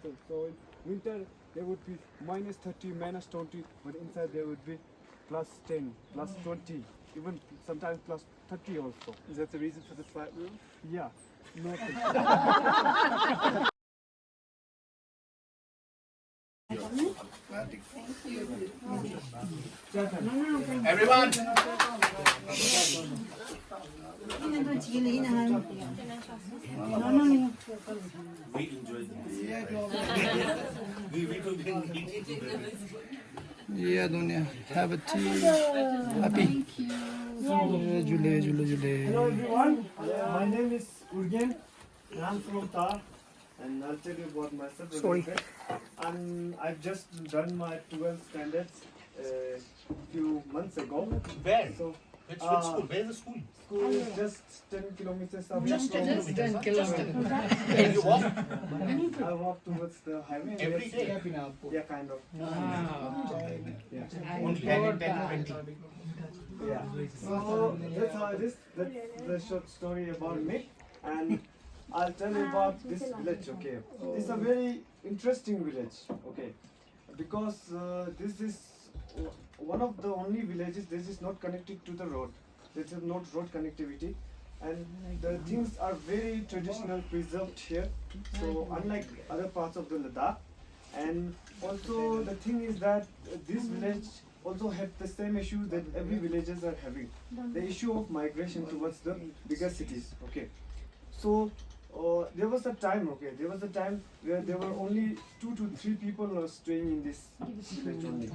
So in winter there would be minus 30, minus 20, but inside there would be plus 10, plus 20, even sometimes plus 30 also. Is that the reason for the flat roof? Yeah. No. Everyone, we enjoyed Yeah, Dunya. Have a tea. Happy. Jule, Jule, Jule. Hello everyone, my name is Urgyan and I'm from Tar, and I'll tell you about myself. Sorry. I've just done my 12th standards a few months ago. Where? So Which school? Where is the school? school is just 10 kilometers away. Just 10 from- kilometers. And you walk I walk towards the highway. and every it's- day? Yeah, kind of. Yeah. Only 10, 20. Yeah. So that's how it is. That's the short story about me, and I'll tell you about this village. Okay, it's a very interesting village. Okay, because this is one of the only villages that is not connected to the road. There is not road connectivity, and the things are very traditional, preserved here. So unlike other parts of the Ladakh, and also the thing is that this village also have the same issues that every villagers are having. The issue of migration towards the bigger cities. Okay, so there was a time. Okay, there was a time where there were only 2 to 3 people staying in this village only.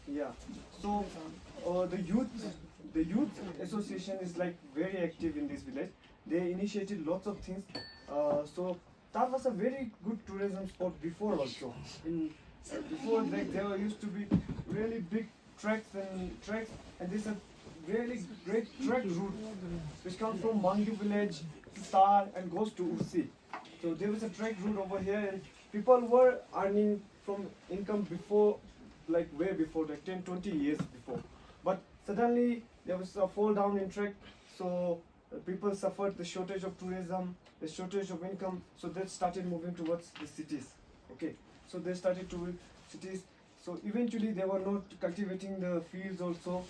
Yeah. So the youth association is like very active in this village. They initiated lots of things. So that was a very good tourism spot before also. Before there used to be really big treks, and there's a really great trek route which comes from Mangi village to Tar and goes to Ursi. So there was a trek route over here, and people were earning from income before, like way before, like 10, 20 years before. But suddenly there was a fall down in trek, so people suffered the shortage of tourism, the shortage of income, so they started moving towards the cities. Okay, so they started to cities. So eventually they were not cultivating the fields also.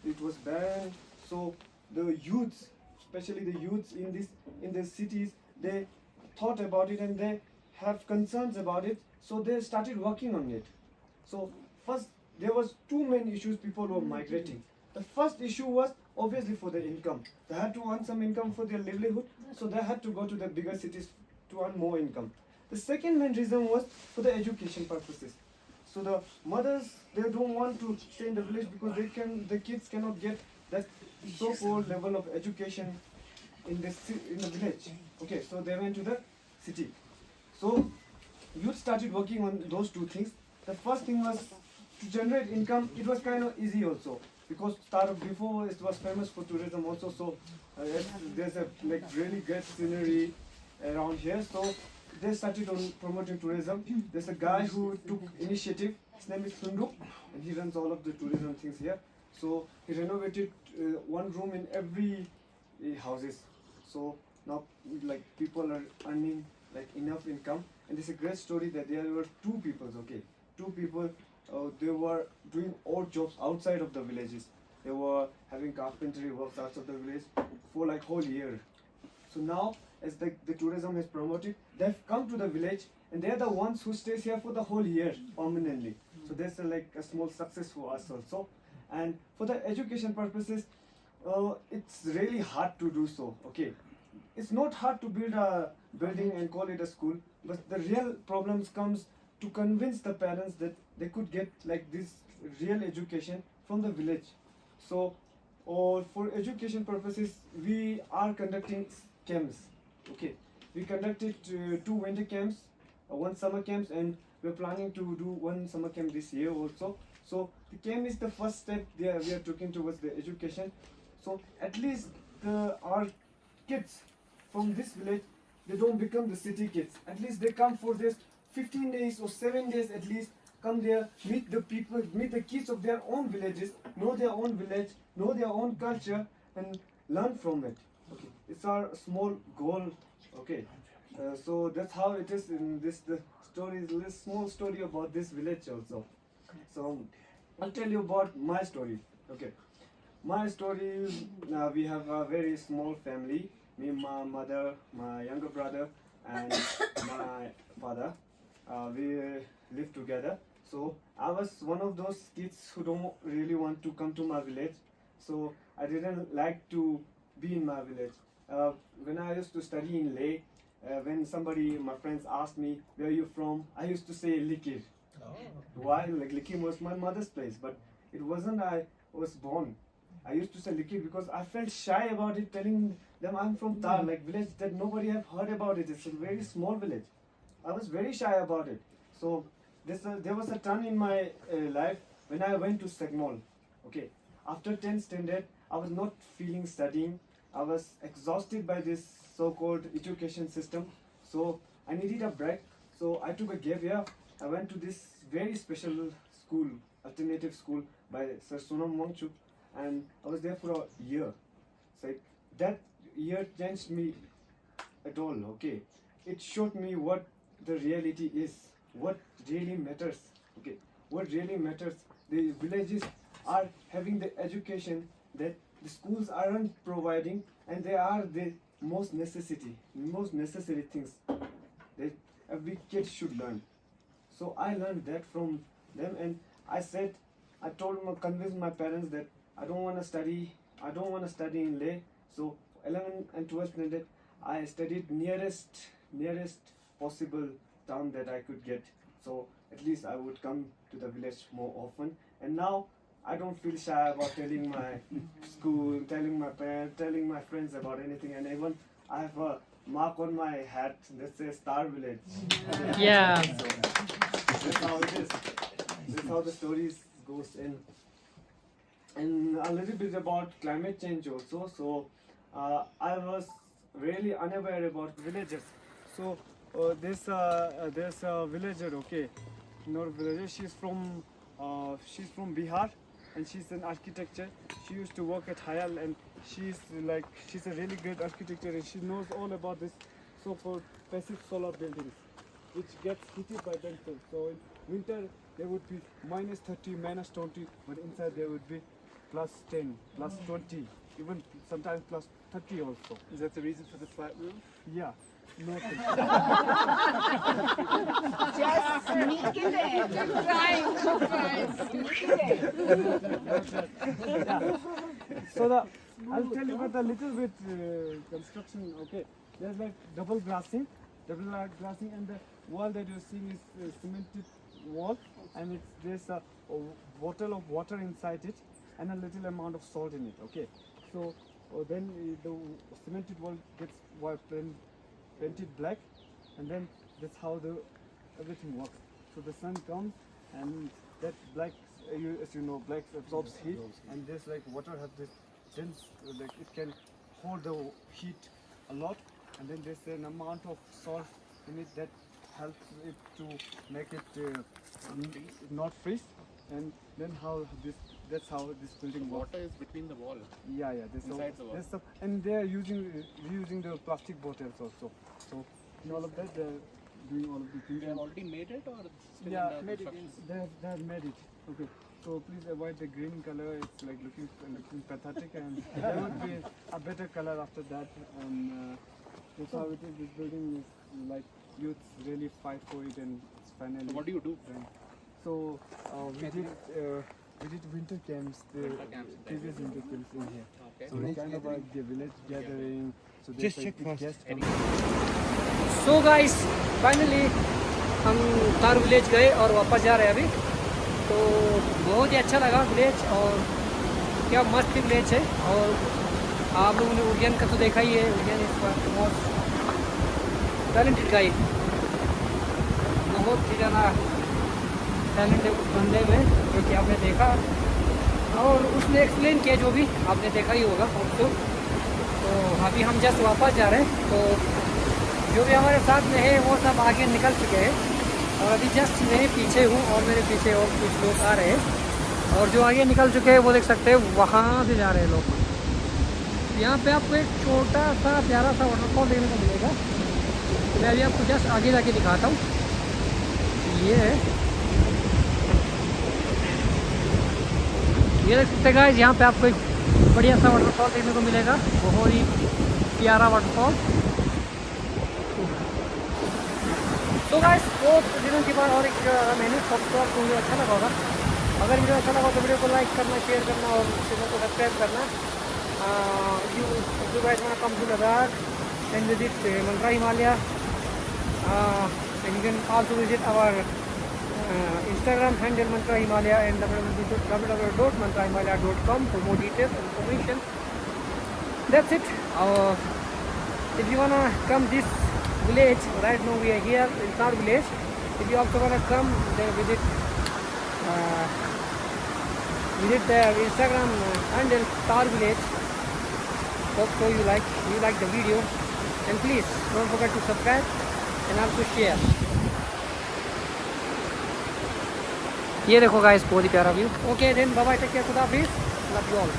It was barren. So the youths, especially the youths in the cities, they thought about it and they have concerns about it. So they started working on it. So first there was two main issues people were migrating. The first issue was obviously for the income. They had to earn some income for their livelihood, so they had to go to the bigger cities to earn more income. The second main reason was for the education purposes. So the mothers, they don't want to stay in the village because the kids cannot get that so-called level of education in the village. Okay, so they went to the city. So youth started working on those two things. The first thing was to generate income. It was kind of easy also, because before it was famous for tourism also. So there's a like really great scenery around here. So they started on promoting tourism. There's a guy who took initiative. His name is Sunduk, and he runs all of the tourism things here. So he renovated one room in every houses. So now like people are earning like enough income. And there's a great story that there were two people. Okay, two people. They were doing odd jobs outside of the villages. They were having carpentry works outside of the village for like whole year. So now, as the tourism is promoted, they've come to the village, and they're the ones who stays here for the whole year permanently. So that's like a small success for us also. And for the education purposes, it's really hard to do so. Okay, it's not hard to build a building and call it a school, but the real problems comes to convince the parents that they could get like this real education from the village. So, or for education purposes, we are conducting camps. Okay, we conducted 2 winter camps, 1 summer camps, and we're planning to do 1 summer camp this year also. So the camp is the first step there we are taking towards the education. So at least our kids from this village, they don't become the city kids. At least they come for this 15 days or 7 days at least, come there, meet the people, meet the kids of their own villages, know their own village, know their own culture, and learn from it. Okay, it's our small goal. Okay, so that's how it is in this the stories, little small story about this village also. So I'll tell you about my story. Okay, my story is we have a very small family. Me, my mother, my younger brother, and my father. We live together. So I was one of those kids who don't really want to come to my village. So I didn't like to be in my village. When I used to study in Leh, when somebody, my friends asked me, where are you from? I used to say Likir. Why? Like Likir was my mother's place, but it wasn't I was born. I used to say Likir because I felt shy about it, telling them I'm from Tar, like village that nobody have heard about it. It's a very small village. I was very shy about it. So there was a turn in my life when I went to Segmol. Okay, after 10th standard, I was not feeling studying. I was exhausted by this so-called education system. So I needed a break. So I took a gap year. I went to this very special school, alternative school by Sir Sonam Wangchuk, and I was there for a year. So that year changed me at all. Okay, it showed me what the reality is, what really matters. Okay, what really matters. The villages are having the education that the schools aren't providing, and they are the most necessary things that every kid should learn. So I learned that from them, and I convinced my parents that I don't want to study in Leh. So 11th and 12th standard, I studied nearest possible town that I could get. So at least I would come to the village more often. And now I don't feel shy about telling my school, telling my parents, telling my friends about anything. And even I have a mark on my hat that says Star Village. Yeah. So that's how it is. That's how the stories goes in. And a little bit about climate change also. So I was really unaware about villagers. So there's a villager, okay, not villager. She's from Bihar, and she's an architecture. She used to work at Hayal, and she's a really great architecture, and she knows all about this so-called passive solar buildings, which gets heated by themselves. So in winter there would be -30, -20, but inside there would be +10, +20, even sometimes +30 also. Is that the reason for the flat roof? Yeah. No. Just sneaking in. Trying to sneaking in. Yeah. So I'll tell you about a little bit construction. Okay, there's like double glassing, and the wall that you're seeing is cemented wall, and there's a bottle of water inside it, and a little amount of salt in it. Okay, so then the cemented wall gets painted black, and then that's how everything works. So the sun comes, and that black, as you know, black absorbs heat, and this like water has this sense, like it can hold the heat a lot, and then there's an amount of salt in it that helps it to make it not freeze, and then that's how this building works. Water is between the wall. Yeah. Inside the wall. And they are reusing the plastic bottles also. So in all of that, they're doing all of the things. They have already made it, or it's still Yeah, under construction? they have made it. Okay. So please avoid the green color. It's like looking pathetic, and there would be a better color after that. And that's how it is. This building is like youths really fight for it, and it's finally. So what do you do? done. So we did winter camps. Winter camps in there. Previous winter camps in here. Okay. So kind of like the village gathering. So Just check first. So guys finally हम तार village गए और वापस जा रहे हैं अभी। तो बहुत ही अच्छा लगा विलेज, और क्या मस्त विलेज है। और आप लोगों ने उर्गेन का तो देखा ही है। उर्गेन इस मोस्ट टैलेंटेड गाई, बहुत ही ज़्यादा टैलेंट है उस बंदे में, जो कि आपने देखा, और उसने एक्सप्लेन किया जो भी आपने देखा ही होगा उसको। तो अभी हम जस्ट वापस जा रहे हैं। तो जो भी हमारे साथ में है वो सब आगे निकल चुके हैं, और अभी जस्ट मैं पीछे हूँ, और मेरे पीछे और कुछ लोग आ रहे हैं, और जो आगे निकल चुके हैं वो देख सकते हैं वहाँ से जा रहे हैं लोग। यहाँ पे आपको एक छोटा सा प्यारा सा वाटरफॉल देखने को मिलेगा। मैं अभी आपको जस्ट आगे जाके दिखाता हूँ। ये है, ये देख सकते गाइस, यहाँ पे आपको एक बढ़िया सा वाटरफॉल देखने को मिलेगा, बहुत ही प्यारा वाटरफॉल। तो गाइस बहुत दिनों के बाद और एक मैंने आपको वीडियो अच्छा लगा होगा। अगर वीडियो अच्छा लगा तो वीडियो को लाइक करना, शेयर करना और चैनल को सब्सक्राइब करना। you guys wanna come to Ladakh and visit Mantra Himalaya, and you can also visit our Instagram handle Mantra Himalaya and www.mantrahimalaya.com for more details and information. That's it. If you wanna come this village, right now we are here in Tar village. If you also wanna come there, visit their Instagram handle Tar village. Hope so you like the video, and please don't forget to subscribe and also share. ये देखो guys बहुत ही प्यारा view. Okay then bye bye, take care, खुदा हाफिज़, love you all.